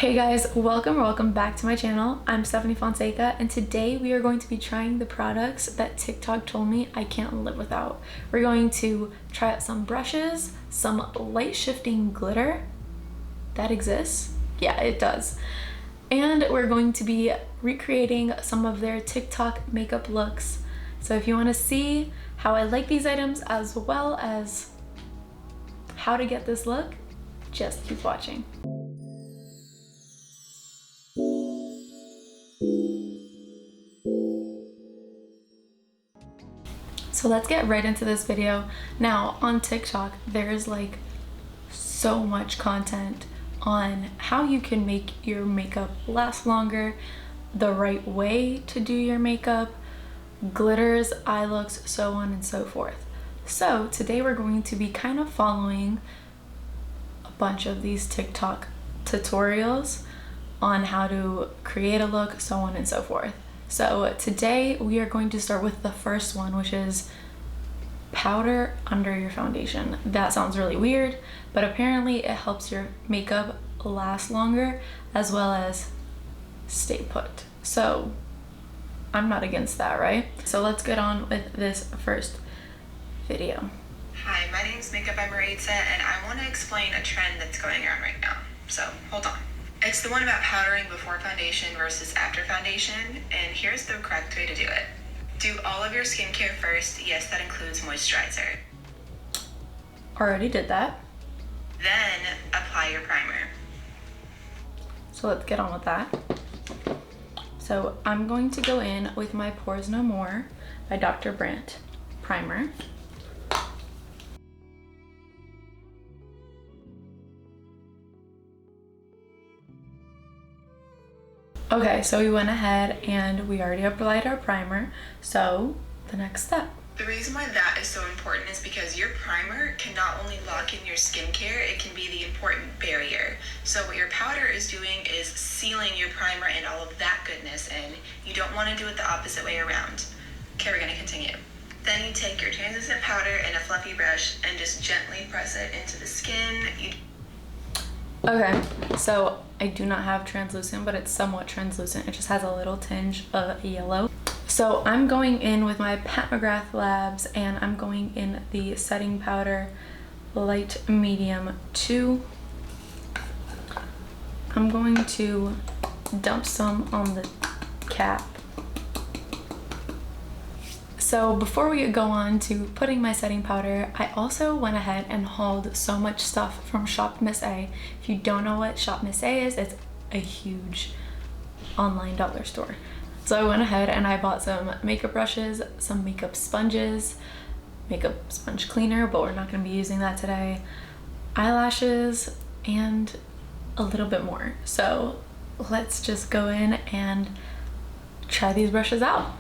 Hey guys, welcome back to my channel. I'm Stephanie Fonseca, and today we are going to be trying the products that TikTok told me I can't live without. We're going to try out some brushes, some light shifting glitter that exists. Yeah, it does. And we're going to be recreating some of their TikTok makeup looks. So if you want to see how I like these items as well as how to get this look, just keep watching. So let's get right into this video. Now on TikTok, there's like so much content on how you can make your makeup last longer, the right way to do your makeup, glitters, eye looks, so on and so forth. So today we're going to be kind of following a bunch of these TikTok tutorials on how to create a look, so on and so forth. So today we are going to start with the first one, which is powder under your foundation. That sounds really weird, but apparently it helps your makeup last longer as well as stay put. So I'm not against that, right? So let's get on with this first video. Hi, my name is Makeup by Maritza, and I want to explain a trend that's going on right now. So hold on. It's the one about powdering before foundation versus after foundation, and here's the correct way to do it. Do all of your skincare first. Yes, that includes moisturizer. Already did that. Then apply your primer. So let's get on with that. So I'm going to go in with my Pores No More by Dr. Brandt primer. Okay, so we went ahead and we already applied our primer. So the next step. The reason why that is so important is because your primer can not only lock in your skincare, it can be the important barrier. So what your powder is doing is sealing your primer and all of that goodness in. You don't want to do it the opposite way around. Okay, we're going to continue. Then you take your translucent powder and a fluffy brush and just gently press it into the skin. Okay, so I do not have translucent, but it's somewhat translucent. It just has a little tinge of yellow. So I'm going in with my Pat McGrath Labs, and I'm going in the setting powder, light medium 2. I'm going to dump some on the cap. So before we go on to putting my setting powder, I also went ahead and hauled so much stuff from Shop MISSA. If you don't know what Shop MISSA is, it's a huge online dollar store. So I went ahead and I bought some makeup brushes, some makeup sponges, makeup sponge cleaner, but we're not going to be using that today, eyelashes, and a little bit more. So let's just go in and try these brushes out.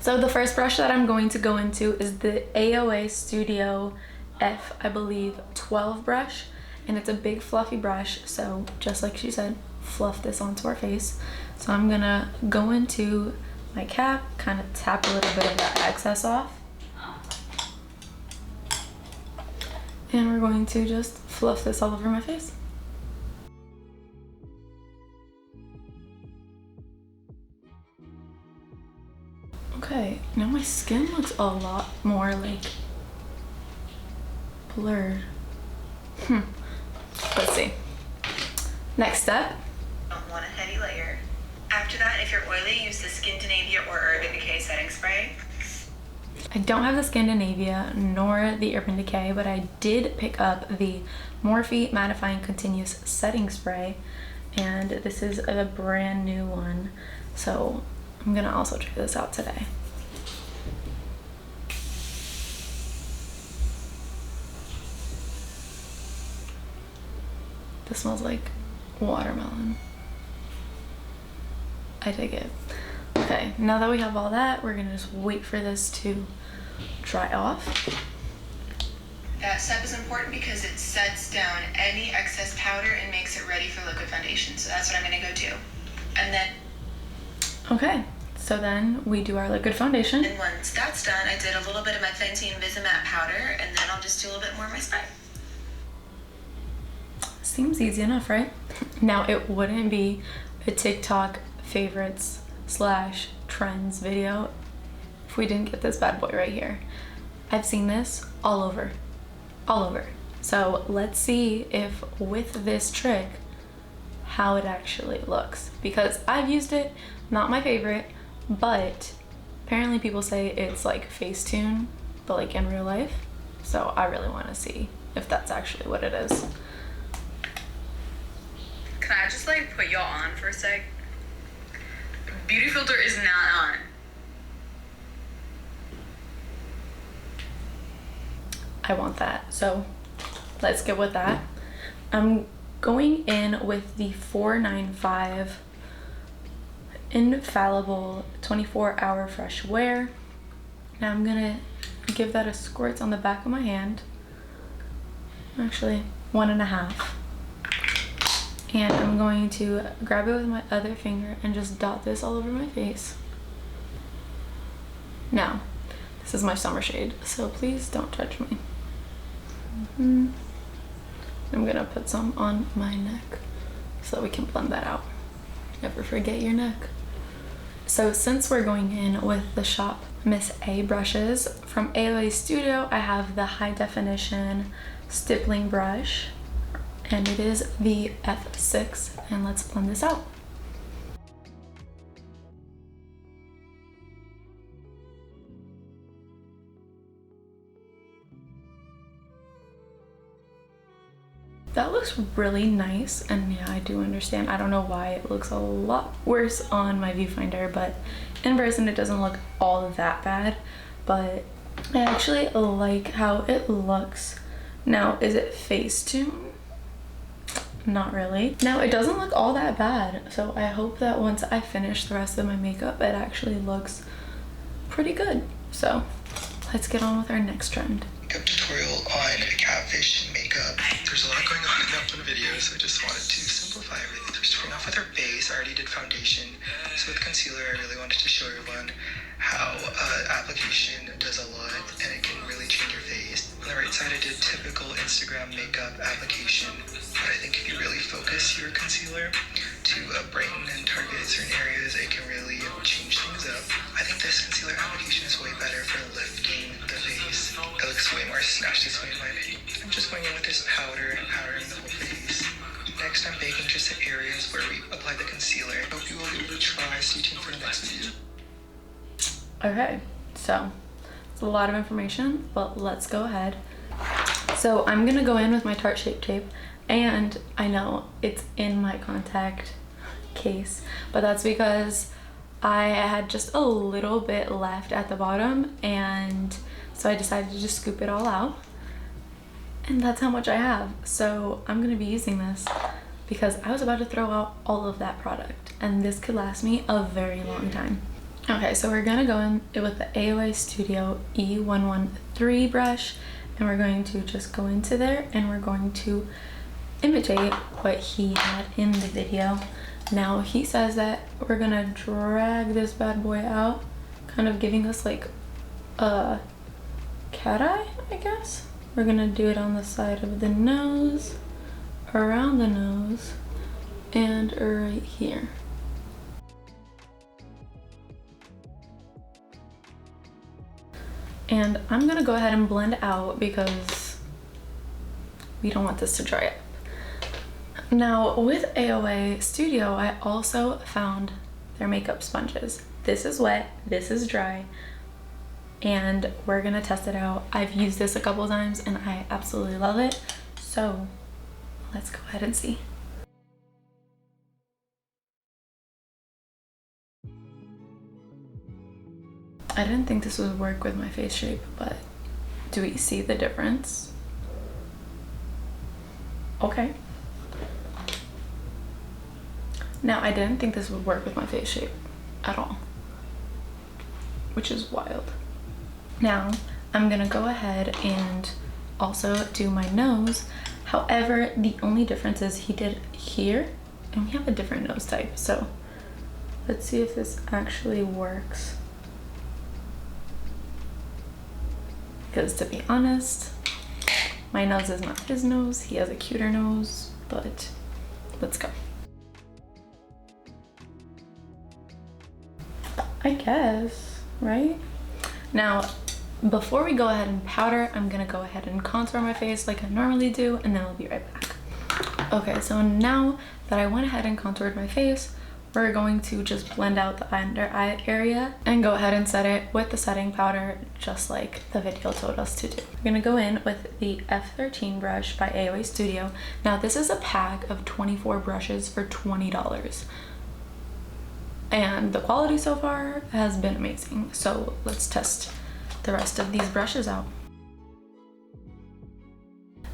So the first brush that I'm going to go into is the AOA Studio F, I believe, 12 brush, and it's a big fluffy brush. So just like she said, fluff this onto our face. So I'm gonna go into my cap, kind of tap a little bit of that excess off, and we're going to just fluff this all over my face. Okay, now my skin looks a lot more like blurred. Let's see. Next step. Don't want a heavy layer. After that, if you're oily, use the Skindinavia or Urban Decay setting spray. I don't have the Skindinavia nor the Urban Decay, but I did pick up the Morphe Mattifying Continuous Setting Spray, and this is a brand new one. So I'm gonna also try this out today. This smells like watermelon. I dig it. Okay, now that we have all that, we're gonna just wait for this to dry off. That step is important because it sets down any excess powder and makes it ready for liquid foundation. So that's what I'm gonna go do. And then okay, so then we do our liquid foundation. And once that's done, I did a little bit of my Fenty Invisimatte powder, and then I'll just do a little bit more of my spray. Seems easy enough, right? Now, it wouldn't be a TikTok favorites slash trends video if we didn't get this bad boy right here. I've seen this all over. So let's see if with this trick, how it actually looks. Because I've used it, not my favorite, but apparently people say it's like Facetune, but like in real life. So I really want to see if that's actually what it is. Can I just like put y'all on for a sec? Beauty filter is not on. I want that. So let's get with that. I'm going in with the 495 Infallible 24-hour fresh wear. Now I'm gonna give that a squirt on the back of my hand. Actually, 1.5. And I'm going to grab it with my other finger and just dot this all over my face. Now, this is my summer shade, so please don't judge me. I'm gonna put some on my neck so that we can blend that out. Never forget your neck. So since we're going in with the Shop MISSA brushes from AOA Studio, I have the high definition stippling brush, and it is the F6, and let's blend this out. That looks really nice, and yeah, I do understand. I don't know why it looks a lot worse on my viewfinder, but in person it doesn't look all that bad, but I actually like how it looks. Now, is it Facetune? Not really. Now, it doesn't look all that bad, so I hope that once I finish the rest of my makeup, it actually looks pretty good. So let's get on with our next trend. Makeup tutorial on catfish makeup. There's a lot going on in the video, so I just wanted to simplify everything. So starting off with our base, I already did foundation. So with concealer, I really wanted to show everyone how application does a lot, and it can really change your face. On the right side, I did typical Instagram makeup application, but I think if you really focus your concealer to brighten and target certain areas, it can really change things up. I think this concealer application is way better for lifting the face. It looks way more snatched this way in my opinion. I'm just going in with this powder and powdering the whole face. Next, I'm baking just the areas where we apply the concealer. Hope you will be able to try. Stay tuned for the next video. Okay, so it's a lot of information, but let's go ahead. So I'm gonna go in with my Tarte Shape Tape, and I know it's in my contact case, but that's because I had just a little bit left at the bottom, and so I decided to just scoop it all out, and that's how much I have. So I'm gonna be using this because I was about to throw out all of that product, and this could last me a very long time. Okay, so we're gonna go in with the AOA Studio E113 brush, and we're going to just go into there and we're going to imitate what he had in the video. Now, he says that we're gonna drag this bad boy out, kind of giving us like a cat eye, I guess. We're gonna do it on the side of the nose, around the nose, and right here. And I'm gonna go ahead and blend out because we don't want this to dry up. Now, with AOA Studio, I also found their makeup sponges. This is wet, this is dry, and we're gonna test it out. I've used this a couple times and I absolutely love it. So let's go ahead and see. I didn't think this would work with my face shape, but do we see the difference? Okay. Now, I didn't think this would work with my face shape at all, which is wild. Now, I'm gonna go ahead and also do my nose. However, the only difference is he did here, and we have a different nose type. So let's see if this actually works. Because to be honest, my nose is not his nose. He has a cuter nose. but let's go. I guess, right? Now, before we go ahead and powder, I'm gonna go ahead and contour my face like I normally do, and then we'll be right back. Okay, so now that I went ahead and contoured my face, we're going to just blend out the under eye area and go ahead and set it with the setting powder, just like the video told us to do. We're gonna go in with the F13 brush by AOA Studio. Now this is a pack of 24 brushes for $20. And the quality so far has been amazing. So let's test the rest of these brushes out.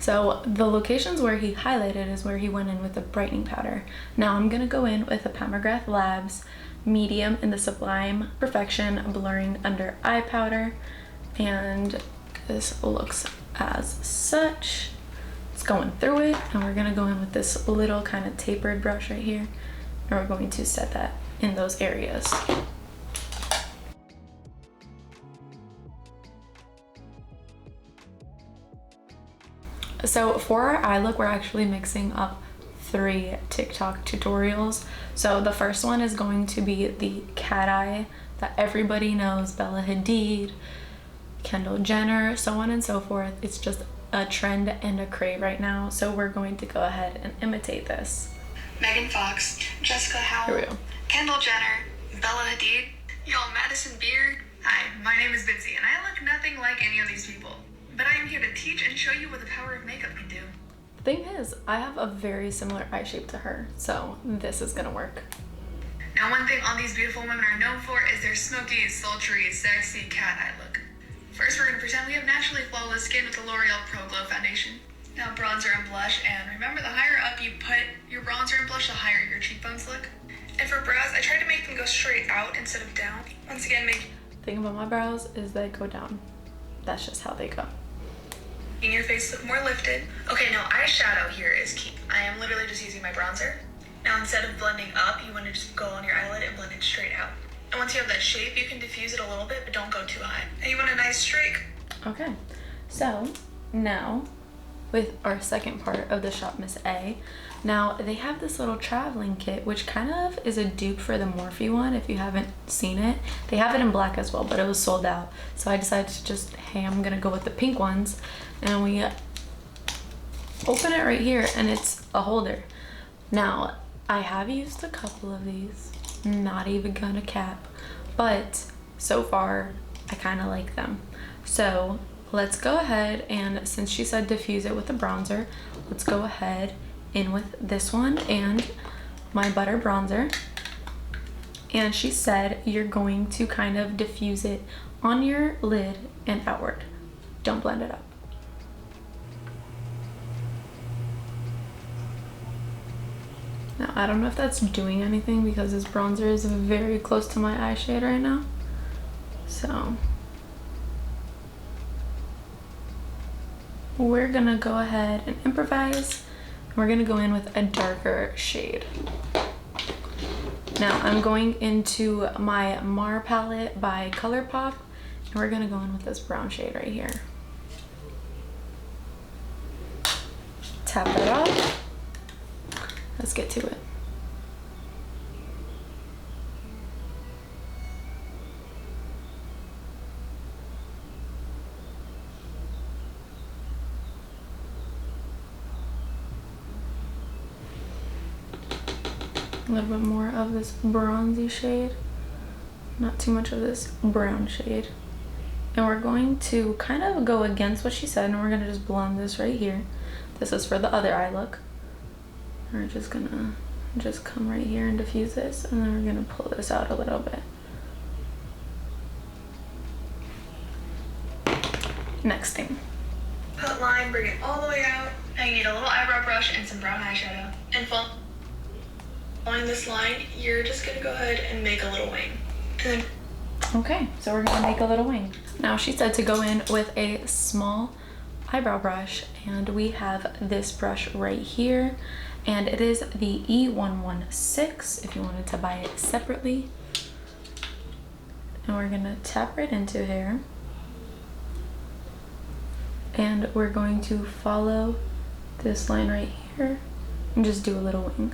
So the locations where he highlighted is where he went in with the brightening powder. Now I'm gonna go in with the Palmograph Labs medium in the Sublime Perfection blurring under eye powder, and this looks as such. It's going through it, and we're gonna go in with this little kind of tapered brush right here, and we're going to set that in those areas. So for our eye look, we're actually mixing up 3 TikTok tutorials. So the first one is going to be the cat eye that everybody knows, Bella Hadid, Kendall Jenner, so on and so forth. It's just a trend and a crave right now. So we're going to go ahead and imitate this. Megan Fox, Jessica Howell, Here we go. Kendall Jenner, Bella Hadid, y'all Madison Beer. Hi, my name is Bitsy, and I look nothing like any of these people. But I am here to teach and show you what the power of makeup can do. The thing is, I have a very similar eye shape to her, so this is gonna work. Now, one thing all these beautiful women are known for is their smoky, sultry, sexy cat eye look. First, we're gonna pretend we have naturally flawless skin with the L'Oreal Pro Glow Foundation. Now, bronzer and blush, and remember, the higher up you put your bronzer and blush, the higher your cheekbones look. And for brows, I try to make them go straight out instead of down. Once again, The thing about my brows is they go down. That's just how they go. making your face look more lifted. Okay, now eyeshadow here is key. I am literally just using my bronzer. Now, instead of blending up, you want to just go on your eyelid and blend it straight out. And once you have that shape, you can diffuse it a little bit, but don't go too high. And you want a nice streak. Okay, so now with our second part of the Shop Miss A, now they have this little traveling kit, which kind of is a dupe for the Morphe one. If you haven't seen it, they have it in black as well, but it was sold out. So I decided to just, hey, I'm gonna go with the pink ones, and we open it right here, and it's a holder. Now, I have used a couple of these, not even gonna cap, but so far I kind of like them. So let's go ahead, and since she said diffuse it with the bronzer, let's go ahead in with this one and my butter bronzer. And she said you're going to kind of diffuse it on your lid and outward. Don't blend it up. Now, I don't know if that's doing anything because this bronzer is very close to my eye shade right now. So we're gonna go ahead and improvise. We're gonna go in with a darker shade. Now I'm going into my Mar palette by ColourPop, and we're gonna go in with this brown shade right here. Tap that off. Let's get to it. A little bit more of this bronzy shade, not too much of this brown shade. And we're going to kind of go against what she said, and we're gonna just blend this right here. This is for the other eye look. We're just gonna just come right here and diffuse this, and then we're gonna pull this out a little bit. Next thing. Put line, bring it all the way out. Now you need a little eyebrow brush and some brown eyeshadow. And following this line, you're just gonna go ahead and make a little wing. And then okay, so we're gonna make a little wing. Now she said to go in with a small eyebrow brush, and we have this brush right here, and it is the E116 if you wanted to buy it separately. And we're gonna tap right into here, and we're going to follow this line right here and just do a little wing.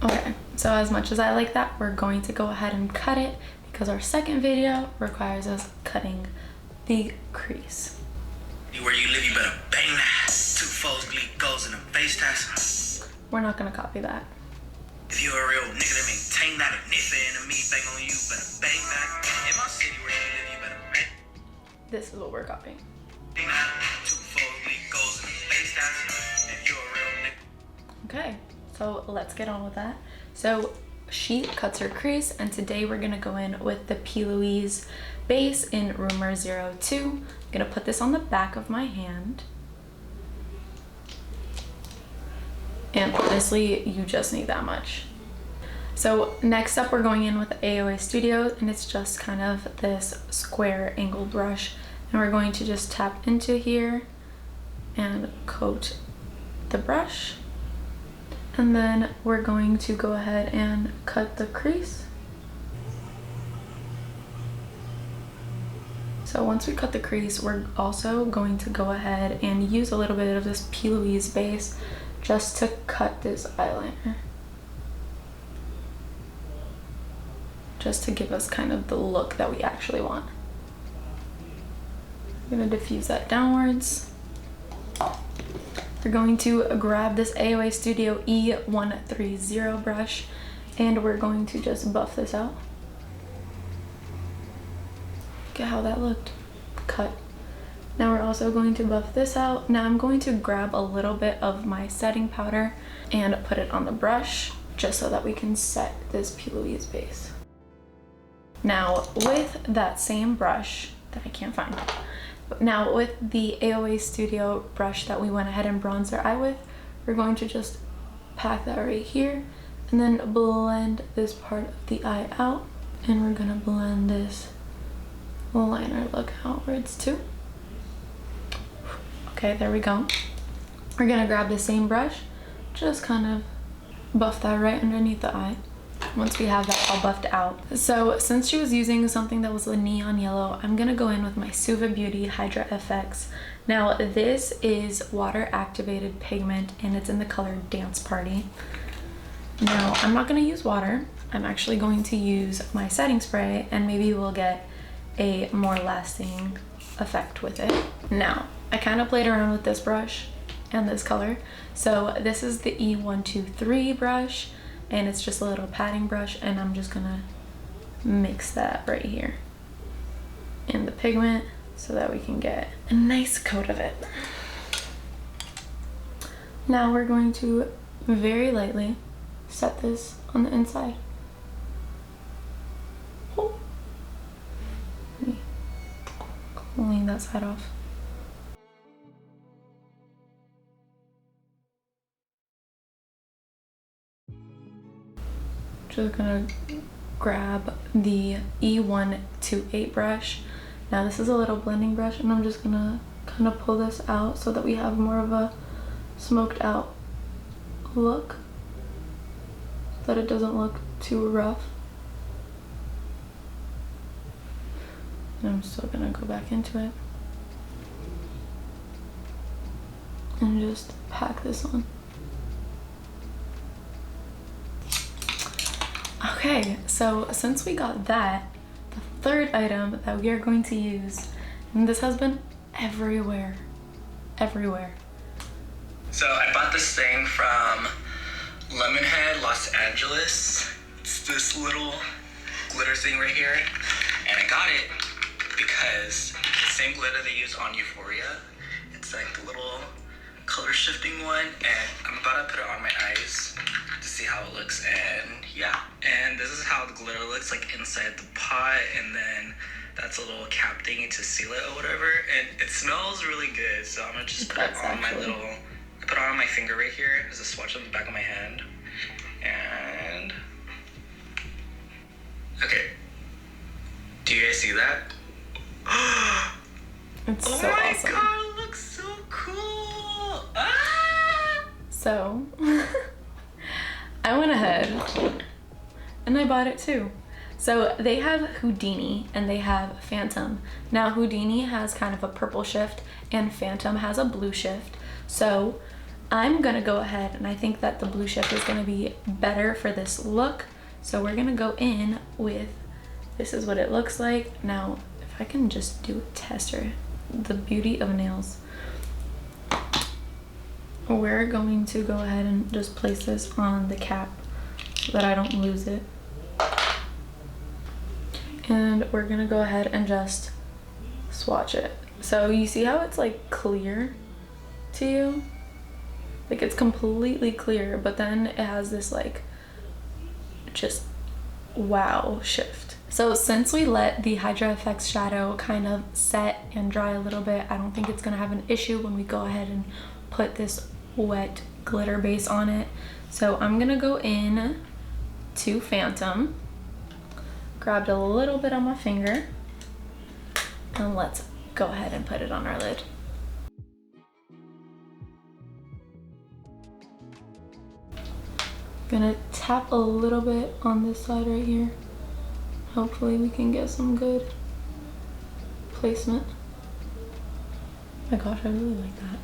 Okay, so as much as I like that, we're going to go ahead and cut it because our second video requires us cutting the crease. Where you live, you better bang that. 2 foes, gleek goes in a face test. We're not gonna copy that. If you're a real nigga that maintain that, a nigga enemy bang on you, better bang back. In my city where you live, you better bang. This is what we're copying. Bang that. 2 foes, gleek goes in a face test. If you're a real nigga. Okay, so let's get on with that. So she cuts her crease, and today we're gonna go in with the P. Louise base in Rumor 02. I'm gonna put this on the back of my hand. And honestly, you just need that much. So next up, we're going in with the AOA Studio, and it's just kind of this square angled brush. And we're going to just tap into here and coat the brush. And then we're going to go ahead and cut the crease. So once we cut the crease, we're also going to go ahead and use a little bit of this P. Louise base just to cut this eyeliner. Just to give us kind of the look that we actually want. I'm gonna diffuse that downwards. We're going to grab this AOA Studio E130 brush, and we're going to just buff this out. Look at how that looked. Cut. Now we're also going to buff this out. Now I'm going to grab a little bit of my setting powder and put it on the brush, just so that we can set this P. Louise base. Now with that same brush that I can't find, now with the AOA Studio brush that we went ahead and bronzed our eye with, we're going to just pack that right here and then blend this part of the eye out, and we're gonna blend this liner look outwards too. Okay, there we go. We're gonna grab the same brush, just kind of buff that right underneath the eye. Once we have that all buffed out. So since she was using something that was a neon yellow, I'm gonna go in with my SUVA Beauty HYDRA FX. Now this is water activated pigment, and it's in the color Dance Party. Now I'm not gonna use water. I'm actually going to use my setting spray, and maybe we'll get a more lasting effect with it. Now I kind of played around with this brush and this color. So this is the E123 brush, and it's just a little patting brush, and I'm just gonna mix that right here in the pigment so that we can get a nice coat of it. Now we're going to very lightly set this on the inside. Oh. Let me clean that side off. Just gonna grab the E128 brush. Now this is a little blending brush, and I'm just gonna kind of pull this out so that we have more of a smoked out look, so that it doesn't look too rough. And I'm still gonna go back into it and just pack this on. Okay, so since we got that, the third item that we are going to use, and this has been everywhere. So I bought this thing from Lemonhead, Los Angeles. It's this little glitter thing right here. And I got it because the same glitter they use on Euphoria. It's like the little color shifting one, and I'm about to put it on my eyes to see how it looks. And yeah, and this is how the glitter looks like inside the pot, and then that's a little cap thingy to seal it or whatever, and it smells really good. So I'm gonna just put it on my little, I put it on my finger right here. There's a swatch on the back of my hand, and okay, do you guys see that? It's Oh so my awesome. god, it looks so cool. Ah! So I went ahead and I bought it too. So they have Houdini and they have Phantom. Now Houdini has kind of a purple shift and Phantom has a blue shift. So I'm gonna go ahead and I think that the blue shift is gonna be better for this look. So we're gonna go in with, this is what it looks like. Now, if I can just do a tester, the beauty of nails. We're going to go ahead and just place this on the cap so that I don't lose it. And we're gonna go ahead and just swatch it. So you see how it's like clear to you? Like it's completely clear, but then it has this like just wow shift. So since we let the HYDRA FX shadow kind of set and dry a little bit, I don't think it's gonna have an issue when we go ahead and put this wet glitter base on it. So I'm gonna go in to Phantom, grabbed a little bit on my finger, and let's go ahead and put it on our lid. Gonna tap a little bit on this side right here. Hopefully we can get some good placement. Oh my gosh, I really like that.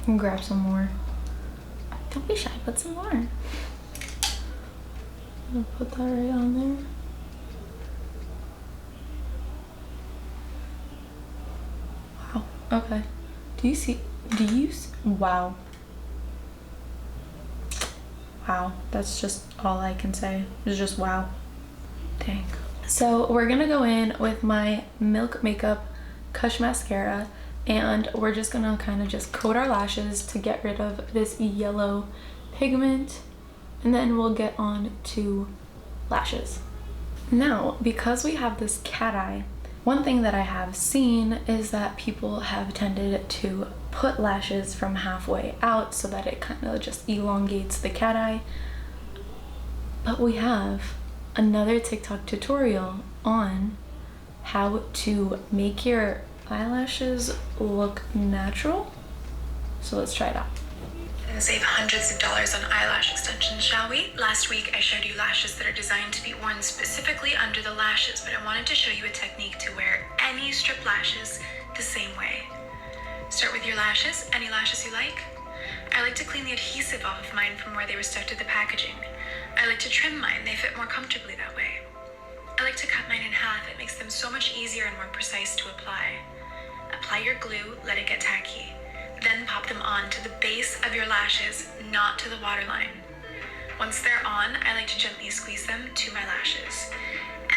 And grab some more. Don't be shy, put some more. I'll put that right on there. Wow, okay. Wow. Wow, that's just all I can say. It's just wow. Dang. So we're gonna go in with my Milk Makeup Kush Mascara and we're just gonna kind of just coat our lashes to get rid of this yellow pigment, and then we'll get on to lashes. Now, because we have this cat eye, one thing that I have seen is that people have tended to put lashes from halfway out so that it kind of just elongates the cat eye. But we have another TikTok tutorial on how to make your eyelashes look natural. So let's try it out. And save hundreds of dollars on eyelash extensions, shall we? Last week I showed you lashes that are designed to be worn specifically under the lashes, but I wanted to show you a technique to wear any strip lashes the same way. Start with your lashes, any lashes you like. I like to clean the adhesive off of mine from where they were stuck to the packaging. I like to trim mine, they fit more comfortably that way. I like to cut mine in half, it makes them so much easier and more precise to apply. Apply your glue, let it get tacky. Then pop them on to the base of your lashes, not to the waterline. Once they're on, I like to gently squeeze them to my lashes.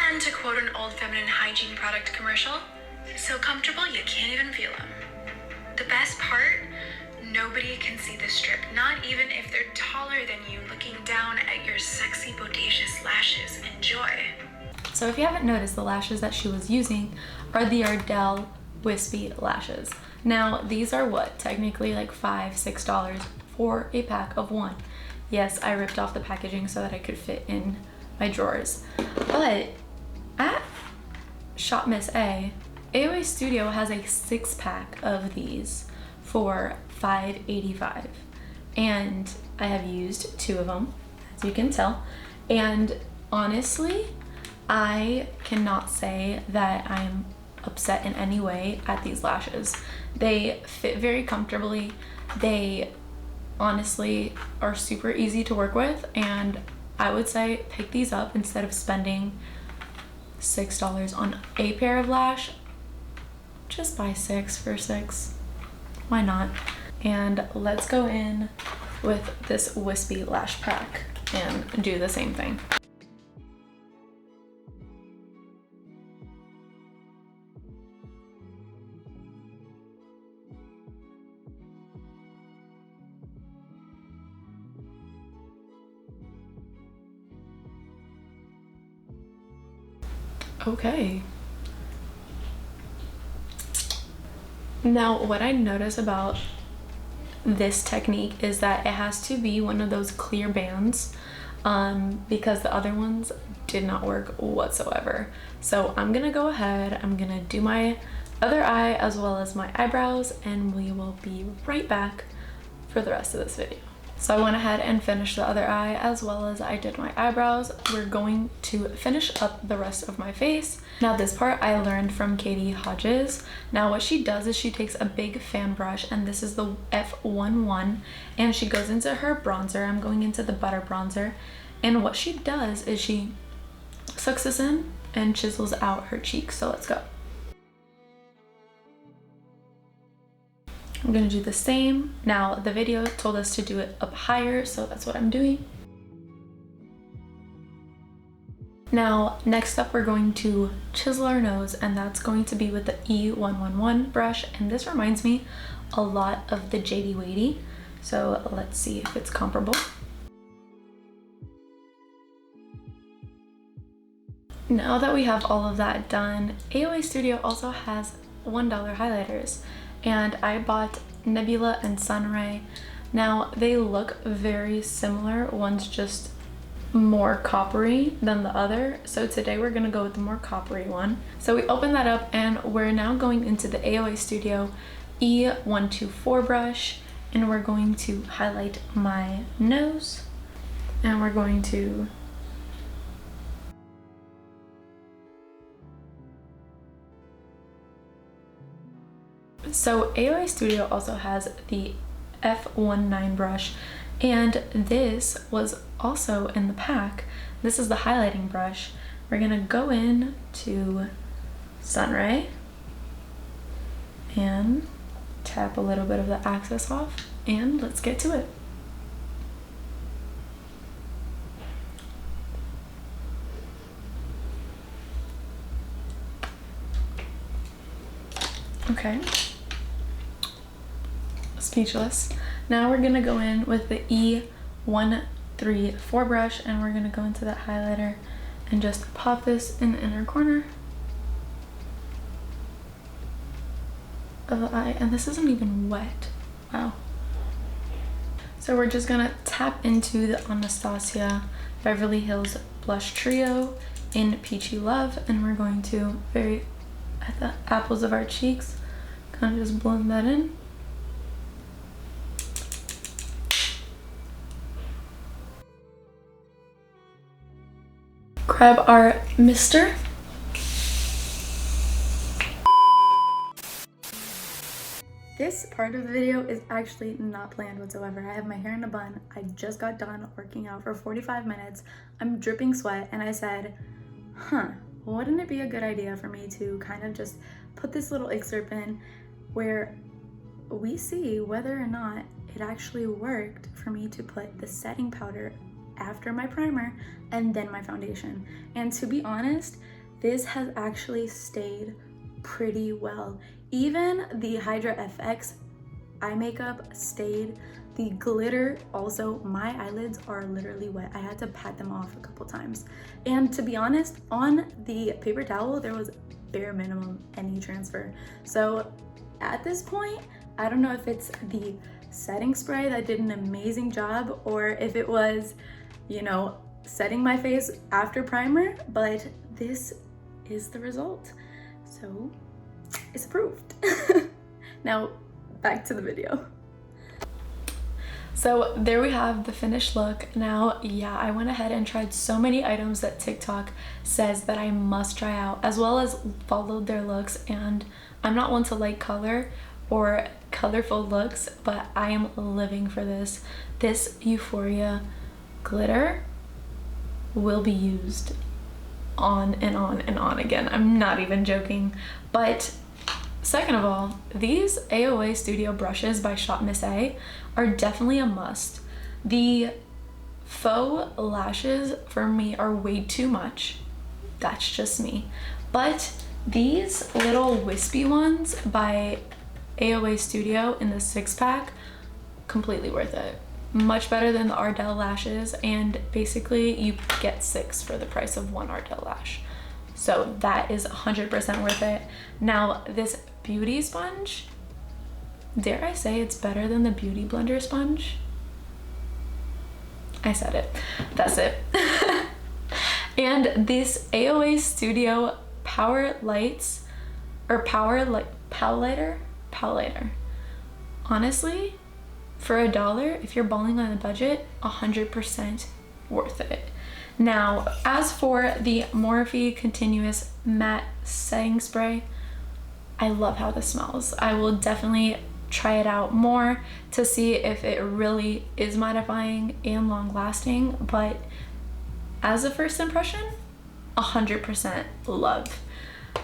And to quote an old feminine hygiene product commercial, so comfortable you can't even feel them. The best part, nobody can see the strip, not even if they're taller than you looking down at your sexy, bodacious lashes. Enjoy. So if you haven't noticed, the lashes that she was using are the Ardell Wispy lashes. Now these are what, technically like $5-6 for a pack of one. Yes, I ripped off the packaging so that I could fit in my drawers. But at Shop Miss A, AOA Studio has a 6-pack of these for $5.85. And I have used 2 of them, as you can tell. And honestly, I cannot say that I'm upset in any way at these lashes. They fit very comfortably. They honestly are super easy to work with, and I would say pick these up instead of spending $6 on a pair of lash. Just buy 6 for $6. Why not? And let's go in with this wispy lash pack and do the same thing. Okay. Now, what I notice about this technique is that it has to be one of those clear bands, because the other ones did not work whatsoever. So I'm gonna go ahead, I'm gonna do my other eye as well as my eyebrows, and we will be right back for the rest of this video. So I went ahead and finished the other eye as well as I did my eyebrows. We're going to finish up the rest of my face. Now this part I learned from Katie Hodges. Now what she does is she takes a big fan brush, and this is the F11, and she goes into her bronzer. I'm going into the butter bronzer, and what she does is she sucks this in and chisels out her cheeks. So let's go. I'm gonna do the same. Now the video told us to do it up higher, so that's what I'm doing. Now next up we're going to chisel our nose, and that's going to be with the E111 brush, and this reminds me a lot of the JD Weighty. So let's see if it's comparable. Now that we have all of that done, AOA Studio also has $1 highlighters, and I bought Nebula and Sunray. Now they look very similar, one's just more coppery than the other, so today we're gonna go with the more coppery one. So we open that up, and we're now going into the AOA Studio E124 brush, and we're going to highlight my nose, and we're going to So AOA Studio also has the F19 brush, and this was also in the pack. This is the highlighting brush. We're gonna go in to Sunray and tap a little bit of the excess off, and let's get to it. Okay. Speechless. Now we're gonna go in with the E134 brush, and we're gonna go into that highlighter and just pop this in the inner corner of the eye. And this isn't even wet. Wow. So we're just gonna tap into the Anastasia Beverly Hills Blush Trio in Peachy Love, and we're going to at the apples of our cheeks, kind of just blend that in. Grab our mister. This part of the video is actually not planned whatsoever. I have my hair in a bun. I just got done working out for 45 minutes. I'm dripping sweat, and I said, wouldn't it be a good idea for me to kind of just put this little excerpt in where we see whether or not it actually worked for me to put the setting powder after my primer and then my foundation. And to be honest, this has actually stayed pretty well. Even the HYDRA FX eye makeup stayed. The glitter also, my eyelids are literally wet. I had to pat them off a couple times. And to be honest, on the paper towel, there was bare minimum any transfer. So at this point, I don't know if it's the setting spray that did an amazing job, or if it was, you know, setting my face after primer, but this is the result. So it's approved. Now back to the video. So there we have the finished look. Now, yeah, I went ahead and tried so many items that TikTok says that I must try out, as well as followed their looks. And I'm not one to like color or colorful looks, but I am living for this. This Euphoria glitter will be used on and on and on again. I'm not even joking. But second of all, these AOA Studio brushes by Shop MISSA are definitely a must. The faux lashes for me are way too much. That's just me. But these little wispy ones by AOA Studio in the 6-pack, completely worth it. Much better than the Ardell lashes, and basically you get 6 for the price of 1 Ardell lash. So that is 100% worth it. Now this beauty sponge, dare I say it's better than the Beauty Blender sponge? I said it. That's it. And this AOA Studio Power Lights, or POW-lighter. Honestly, for $1, if you're balling on a budget, 100% worth it. Now, as for the Morphe Continuous Matte Setting Spray, I love how this smells. I will definitely try it out more to see if it really is mattifying and long lasting, but as a first impression, 100% love.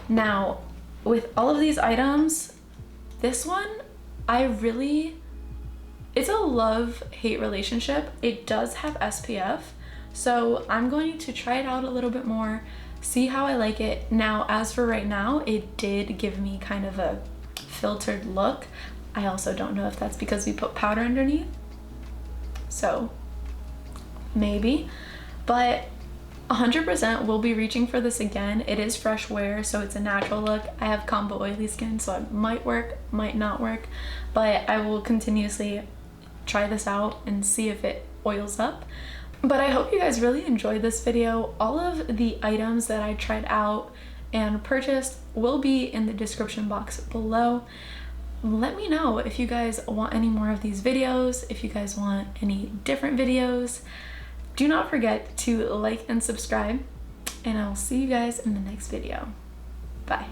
Now, with all of these items, this one, it's a love-hate relationship. It does have SPF, so I'm going to try it out a little bit more, see how I like it. Now, as for right now, it did give me kind of a filtered look. I also don't know if that's because we put powder underneath, so maybe, but 100% will be reaching for this again. It is fresh wear, so it's a natural look. I have combo oily skin, so it might work, might not work, but I will continuously try this out and see if it oils up. But I hope you guys really enjoyed this video. All of the items that I tried out and purchased will be in the description box below. Let me know if you guys want any more of these videos, if you guys want any different videos. Do not forget to like and subscribe, and I'll see you guys in the next video. Bye.